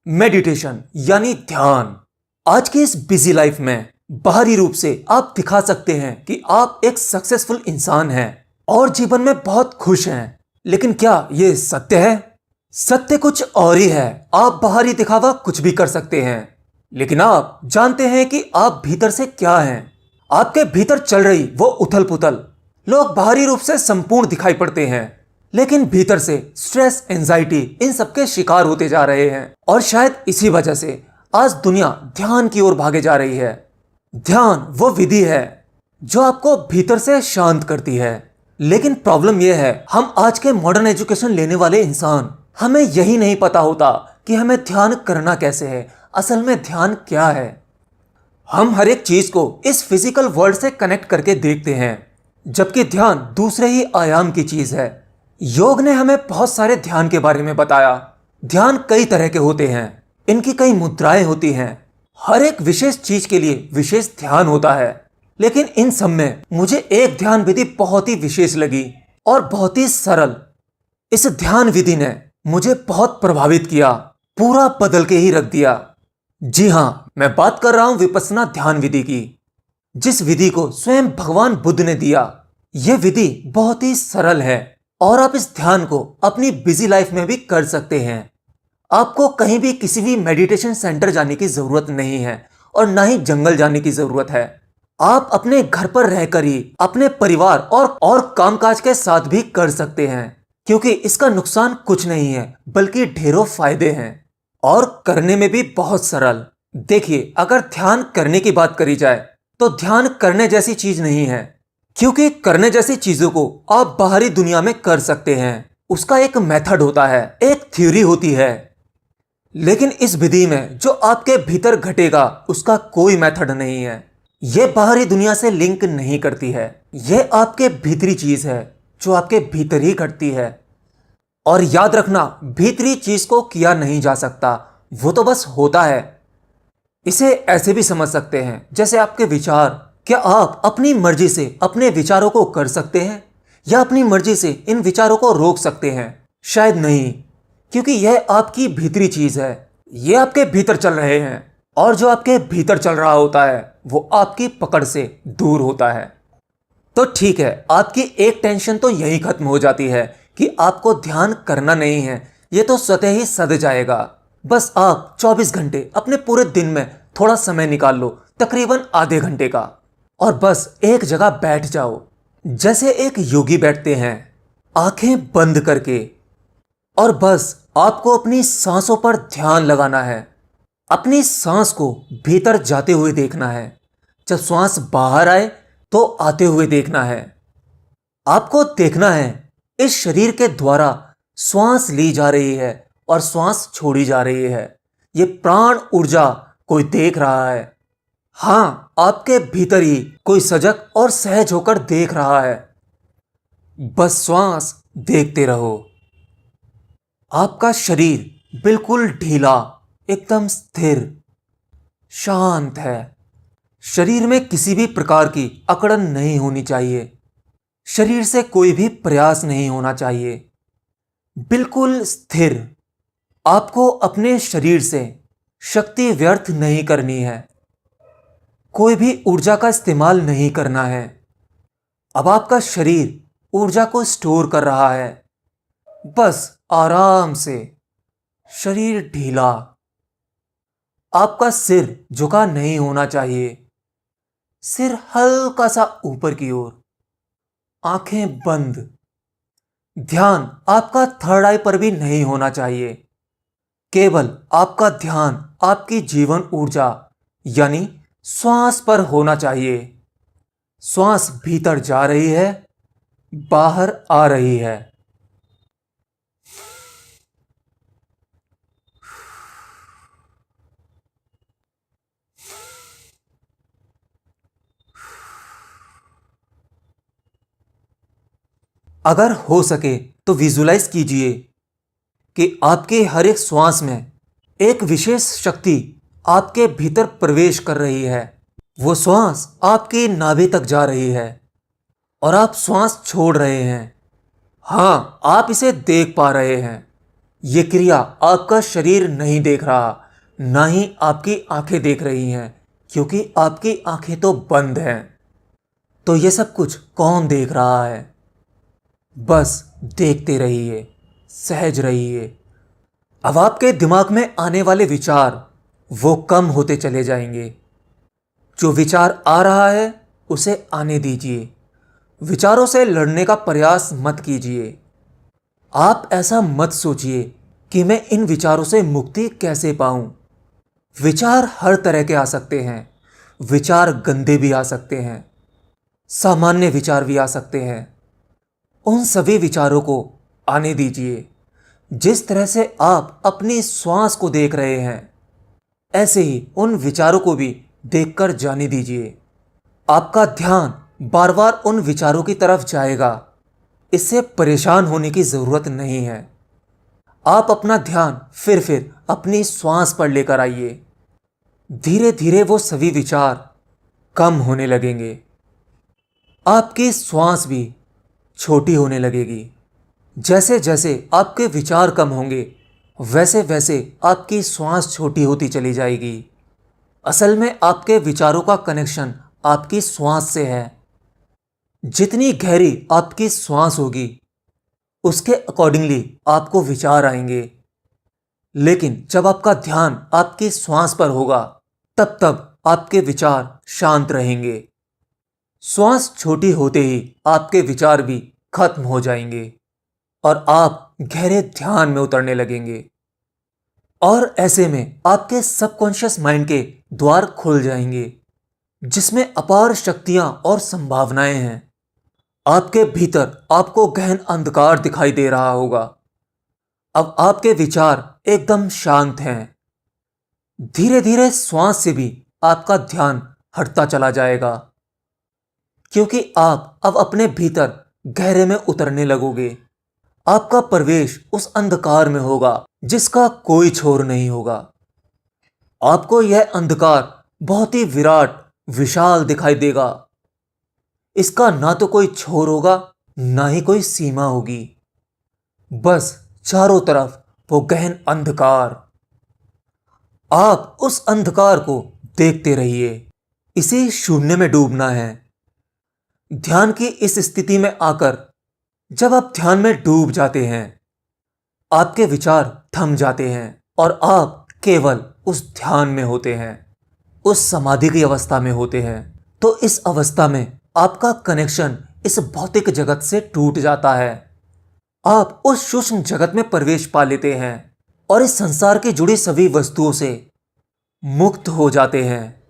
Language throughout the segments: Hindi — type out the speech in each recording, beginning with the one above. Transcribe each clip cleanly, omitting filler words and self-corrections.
मेडिटेशन यानी ध्यान। आज की इस बिजी लाइफ में बाहरी रूप से आप दिखा सकते हैं कि आप एक सक्सेसफुल इंसान हैं और जीवन में बहुत खुश हैं, लेकिन क्या ये सत्य है? सत्य कुछ और ही है। आप बाहरी दिखावा कुछ भी कर सकते हैं, लेकिन आप जानते हैं कि आप भीतर से क्या हैं? आपके भीतर चल रही वो उथल पुथल। लोग बाहरी रूप से संपूर्ण दिखाई पड़ते हैं, लेकिन भीतर से स्ट्रेस, एंजाइटी, इन सबके शिकार होते जा रहे हैं। और शायद इसी वजह से आज दुनिया ध्यान की ओर भागे जा रही है। ध्यान वो विधि है जो आपको भीतर से शांत करती है। लेकिन प्रॉब्लम यह है, हम आज के मॉडर्न एजुकेशन लेने वाले इंसान, हमें यही नहीं पता होता कि हमें ध्यान करना कैसे है, असल में ध्यान क्या है। हम हर एक चीज को इस फिजिकल वर्ल्ड से कनेक्ट करके देखते हैं, जबकि ध्यान दूसरे ही आयाम की चीज है। योग ने हमें बहुत सारे ध्यान के बारे में बताया। ध्यान कई तरह के होते हैं, इनकी कई मुद्राएं होती हैं। हर एक विशेष चीज के लिए विशेष ध्यान होता है, लेकिन इन सब में मुझे एक ध्यान विधि बहुत ही विशेष लगी और बहुत ही सरल। इस ध्यान विधि ने मुझे बहुत प्रभावित किया, पूरा बदल के ही रख दिया। जी हाँ, मैं बात कर रहा हूं विपश्यना ध्यान विधि की, जिस विधि को स्वयं भगवान बुद्ध ने दिया। यह विधि बहुत ही सरल है और आप इस ध्यान को अपनी बिजी लाइफ में भी कर सकते हैं। आपको कहीं भी किसी भी मेडिटेशन सेंटर जाने की जरूरत नहीं है और ना ही जंगल जाने की जरूरत है। आप अपने घर पर रहकर ही अपने परिवार और कामकाज के साथ भी कर सकते हैं, क्योंकि इसका नुकसान कुछ नहीं है बल्कि ढेरों फायदे हैं और करने में भी बहुत सरल। देखिए, अगर ध्यान करने की बात करी जाए तो ध्यान करने जैसी चीज नहीं है, क्योंकि करने जैसी चीजों को आप बाहरी दुनिया में कर सकते हैं। उसका एक मेथड होता है, एक थ्योरी होती है, लेकिन इस विधि में जो आपके भीतर घटेगा उसका कोई मेथड नहीं है। यह बाहरी दुनिया से लिंक नहीं करती है। यह आपके भीतरी चीज है जो आपके भीतर ही घटती है। और याद रखना, भीतरी चीज को किया नहीं जा सकता, वो तो बस होता है। इसे ऐसे भी समझ सकते हैं जैसे आपके विचार। क्या आप अपनी मर्जी से अपने विचारों को कर सकते हैं या अपनी मर्जी से इन विचारों को रोक सकते हैं? शायद नहीं, क्योंकि यह आपकी भीतरी चीज है। ये आपके भीतर चल रहे हैं और जो आपके भीतर चल रहा होता है वो आपकी पकड़ से दूर होता है। तो ठीक है, आपकी एक टेंशन तो यही खत्म हो जाती है कि आपको ध्यान करना नहीं है, ये तो स्वतः ही सध जाएगा। बस आप 24 घंटे अपने पूरे दिन में थोड़ा समय निकाल लो, तकरीबन आधे घंटे का, और बस एक जगह बैठ जाओ जैसे एक योगी बैठते हैं, आंखें बंद करके। और बस आपको अपनी सांसों पर ध्यान लगाना है। अपनी सांस को भीतर जाते हुए देखना है। जब सांस बाहर आए तो आते हुए देखना है। आपको देखना है इस शरीर के द्वारा श्वास ली जा रही है और श्वास छोड़ी जा रही है। ये प्राण ऊर्जा कोई देख रहा है। हाँ, आपके भीतर ही कोई सजग और सहज होकर देख रहा है। बस श्वास देखते रहो। आपका शरीर बिल्कुल ढीला, एकदम स्थिर, शांत है। शरीर में किसी भी प्रकार की अकड़न नहीं होनी चाहिए। शरीर से कोई भी प्रयास नहीं होना चाहिए। बिल्कुल स्थिर। आपको अपने शरीर से शक्ति व्यर्थ नहीं करनी है। कोई भी ऊर्जा का इस्तेमाल नहीं करना है। अब आपका शरीर ऊर्जा को स्टोर कर रहा है। बस आराम से, शरीर ढीला। आपका सिर झुका नहीं होना चाहिए। सिर हल्का सा ऊपर की ओर, आंखें बंद। ध्यान आपका थर्ड आई पर भी नहीं होना चाहिए। केवल आपका ध्यान आपकी जीवन ऊर्जा यानी श्वास पर होना चाहिए। श्वास भीतर जा रही है, बाहर आ रही है। अगर हो सके तो विजुलाइज कीजिए कि आपके हर एक श्वास में एक विशेष शक्ति आपके भीतर प्रवेश कर रही है। वो श्वास आपकी नाभि तक जा रही है और आप श्वास छोड़ रहे हैं। हाँ, आप इसे देख पा रहे हैं। ये क्रिया आपका शरीर नहीं देख रहा, ना ही आपकी आंखें देख रही हैं, क्योंकि आपकी आंखें तो बंद हैं। तो ये सब कुछ कौन देख रहा है? बस देखते रहिए, सहज रहिए। अब आपके दिमाग में आने वाले विचार वो कम होते चले जाएंगे। जो विचार आ रहा है उसे आने दीजिए। विचारों से लड़ने का प्रयास मत कीजिए। आप ऐसा मत सोचिए कि मैं इन विचारों से मुक्ति कैसे पाऊं। विचार हर तरह के आ सकते हैं। विचार गंदे भी आ सकते हैं, सामान्य विचार भी आ सकते हैं। उन सभी विचारों को आने दीजिए। जिस तरह से आप अपनी श्वास को देख रहे हैं, ऐसे ही उन विचारों को भी देखकर जाने दीजिए। आपका ध्यान बार बार उन विचारों की तरफ जाएगा। इससे परेशान होने की जरूरत नहीं है। आप अपना ध्यान फिर अपनी श्वास पर लेकर आइए। धीरे धीरे वो सभी विचार कम होने लगेंगे। आपकी श्वास भी छोटी होने लगेगी। जैसे जैसे आपके विचार कम होंगे, वैसे वैसे आपकी श्वास छोटी होती चली जाएगी। असल में आपके विचारों का कनेक्शन आपकी श्वास से है। जितनी गहरी आपकी श्वास होगी, उसके अकॉर्डिंगली आपको विचार आएंगे। लेकिन जब आपका ध्यान आपकी श्वास पर होगा, तब तब आपके विचार शांत रहेंगे। श्वास छोटी होते ही आपके विचार भी खत्म हो जाएंगे और आप गहरे ध्यान में उतरने लगेंगे। और ऐसे में आपके सबकॉन्शियस माइंड के द्वार खुल जाएंगे, जिसमें अपार शक्तियां और संभावनाएं हैं। आपके भीतर आपको गहन अंधकार दिखाई दे रहा होगा। अब आपके विचार एकदम शांत हैं। धीरे धीरे श्वास से भी आपका ध्यान हटता चला जाएगा, क्योंकि आप अब अपने भीतर गहरे में उतरने लगोगे। आपका प्रवेश उस अंधकार में होगा जिसका कोई छोर नहीं होगा। आपको यह अंधकार बहुत ही विराट, विशाल दिखाई देगा। इसका ना तो कोई छोर होगा, ना ही कोई सीमा होगी। बस चारों तरफ वो गहन अंधकार। आप उस अंधकार को देखते रहिए। इसी शून्य में डूबना है। ध्यान की इस स्थिति में आकर जब आप ध्यान में डूब जाते हैं, आपके विचार थम जाते हैं और आप केवल उस ध्यान में होते हैं, उस समाधि की अवस्था में होते हैं। तो इस अवस्था में आपका कनेक्शन इस भौतिक जगत से टूट जाता है। आप उस सूक्ष्म जगत में प्रवेश पा लेते हैं और इस संसार की जुड़ी सभी वस्तुओं से मुक्त हो जाते हैं।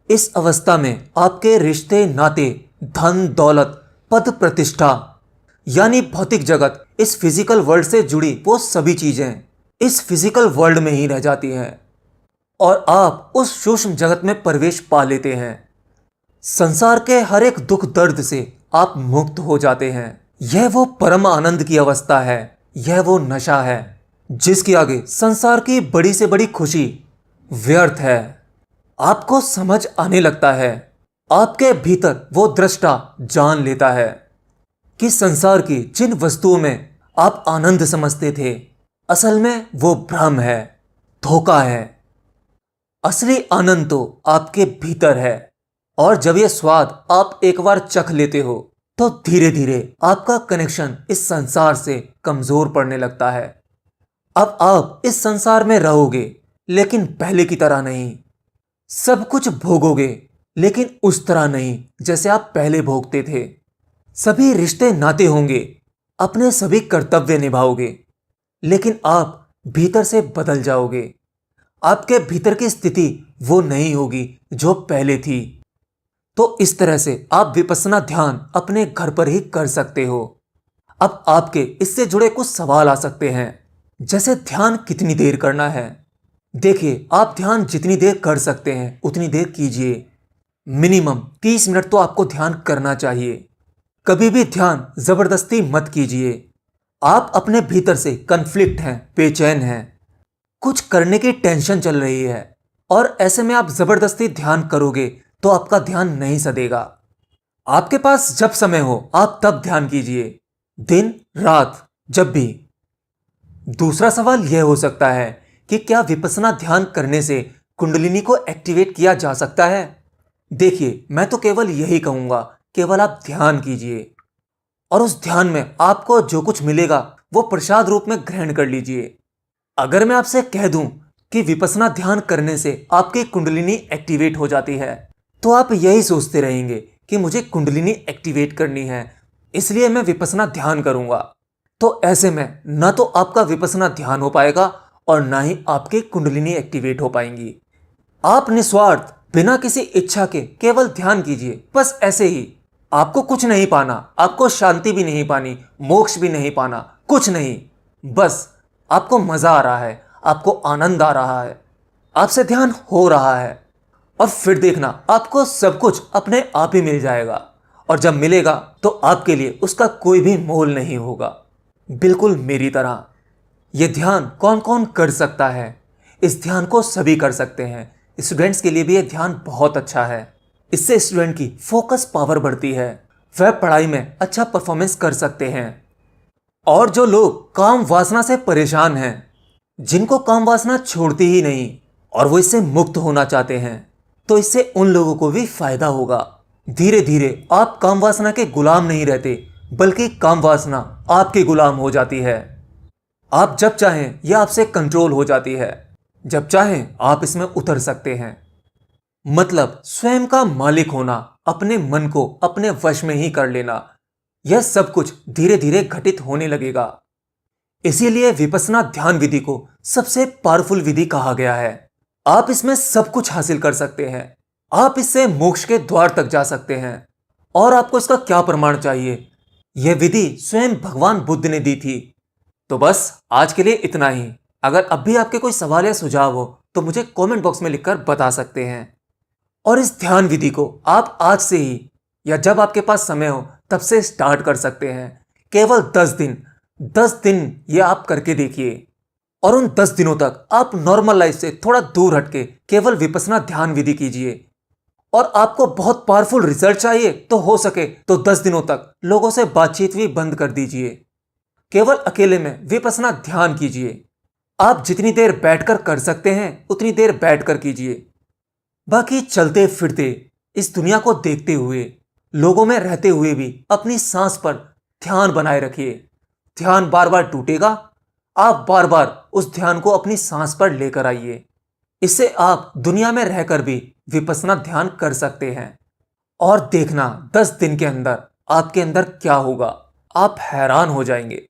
इस अवस्था में आपके रिश्ते, नाते, धन, दौलत, पद, प्रतिष्ठा यानी भौतिक जगत, इस फिजिकल वर्ल्ड से जुड़ी वो सभी चीजें इस फिजिकल वर्ल्ड में ही रह जाती हैं और आप उस सूक्ष्म जगत में प्रवेश पा लेते हैं। संसार के हर एक दुख दर्द से आप मुक्त हो जाते हैं। यह वो परम आनंद की अवस्था है। यह वो नशा है जिसके आगे संसार की बड़ी से बड़ी खुशी व्यर्थ है। आपको समझ आने लगता है, आपके भीतर वो दृष्टा जान लेता है कि संसार की जिन वस्तुओं में आप आनंद समझते थे, असल में वो भ्रम है, धोखा है। असली आनंद तो आपके भीतर है। और जब यह स्वाद आप एक बार चख लेते हो, तो धीरे धीरे आपका कनेक्शन इस संसार से कमजोर पड़ने लगता है। अब आप इस संसार में रहोगे, लेकिन पहले की तरह नहीं। सब कुछ भोगोगे, लेकिन उस तरह नहीं जैसे आप पहले भोगते थे। सभी रिश्ते नाते होंगे, अपने सभी कर्तव्य निभाओगे, लेकिन आप भीतर से बदल जाओगे। आपके भीतर की स्थिति वो नहीं होगी जो पहले थी। तो इस तरह से आप विपश्यना ध्यान अपने घर पर ही कर सकते हो। अब आपके इससे जुड़े कुछ सवाल आ सकते हैं, जैसे ध्यान कितनी देर करना है। देखिए, आप ध्यान जितनी देर कर सकते हैं उतनी देर कीजिए। मिनिमम 30 मिनट तो आपको ध्यान करना चाहिए। कभी भी ध्यान जबरदस्ती मत कीजिए। आप अपने भीतर से कन्फ्लिक्ट हैं, बेचैन हैं, कुछ करने की टेंशन चल रही है, और ऐसे में आप जबरदस्ती ध्यान करोगे तो आपका ध्यान नहीं सधेगा। आपके पास जब समय हो आप तब ध्यान कीजिए, दिन रात जब भी। दूसरा सवाल यह हो सकता है कि क्या विपश्यना ध्यान करने से कुंडलिनी को एक्टिवेट किया जा सकता है? देखिए, मैं तो केवल यही कहूंगा, केवल आप ध्यान कीजिए और उस ध्यान में आपको जो कुछ मिलेगा वो प्रसाद रूप में ग्रहण कर लीजिए। अगर मैं आपसे कह दूं कि विपश्यना ध्यान करने से आपकी कुंडलिनी एक्टिवेट हो जाती है, तो आप यही सोचते रहेंगे कि मुझे कुंडलिनी एक्टिवेट करनी है, इसलिए मैं विपश्यना ध्यान करूंगा। तो ऐसे में ना तो आपका विपश्यना ध्यान हो पाएगा और ना ही आपकी कुंडलिनी एक्टिवेट हो पाएंगी। आप निस्वार्थ बिना किसी इच्छा के केवल ध्यान कीजिए, बस ऐसे ही। आपको कुछ नहीं पाना, आपको शांति भी नहीं पानी, मोक्ष भी नहीं पाना, कुछ नहीं। बस आपको मजा आ रहा है, आपको आनंद आ रहा है, आपसे ध्यान हो रहा है, और फिर देखना आपको सब कुछ अपने आप ही मिल जाएगा। और जब मिलेगा तो आपके लिए उसका कोई भी मोल नहीं होगा, बिल्कुल मेरी तरह। यह ध्यान कौन कौन कर सकता है? इस ध्यान को सभी कर सकते हैं। स्टूडेंट्स के लिए भी यह ध्यान बहुत अच्छा है। इससे स्टूडेंट की फोकस पावर बढ़ती है, वह पढ़ाई में अच्छा परफॉर्मेंस कर सकते हैं। और जो लोग काम वासना से परेशान हैं, जिनको काम वासना छोड़ती ही नहीं और वो इससे मुक्त होना चाहते हैं, तो इससे उन लोगों को भी फायदा होगा। धीरे धीरे आप काम वासना के गुलाम नहीं रहते, बल्कि काम वासना आपके गुलाम हो जाती है। आप जब चाहें यह आपसे कंट्रोल हो जाती है, जब चाहें आप इसमें उतर सकते हैं। मतलब स्वयं का मालिक होना, अपने मन को अपने वश में ही कर लेना, यह सब कुछ धीरे धीरे घटित होने लगेगा। इसीलिए विपश्यना ध्यान विधि को सबसे पावरफुल विधि कहा गया है। आप इसमें सब कुछ हासिल कर सकते हैं, आप इससे मोक्ष के द्वार तक जा सकते हैं। और आपको इसका क्या प्रमाण चाहिए? यह विधि स्वयं भगवान बुद्ध ने दी थी। तो बस आज के लिए इतना ही। अगर अब भी आपके कोई सवाल या सुझाव हो तो मुझे कमेंट बॉक्स में लिखकर बता सकते हैं। और इस ध्यान विधि को आप आज से ही या जब आपके पास समय हो तब से स्टार्ट कर सकते हैं। केवल 10 दिन ये आप करके देखिए, और उन 10 दिनों तक आप नॉर्मल लाइफ से थोड़ा दूर हटके केवल विपश्यना ध्यान विधि कीजिए। और आपको बहुत पावरफुल रिजल्ट चाहिए तो हो सके तो 10 दिनों तक लोगों से बातचीत भी बंद कर दीजिए। केवल अकेले में विपश्यना ध्यान कीजिए। आप जितनी देर बैठकर कर सकते हैं उतनी देर बैठकर कीजिए। बाकी चलते फिरते इस दुनिया को देखते हुए, लोगों में रहते हुए भी अपनी सांस पर ध्यान बनाए रखिए। ध्यान बार बार टूटेगा, आप बार बार उस ध्यान को अपनी सांस पर लेकर आइए। इससे आप दुनिया में रहकर भी विपश्यना ध्यान कर सकते हैं। और देखना 10 दिन के अंदर आपके अंदर क्या होगा, आप हैरान हो जाएंगे।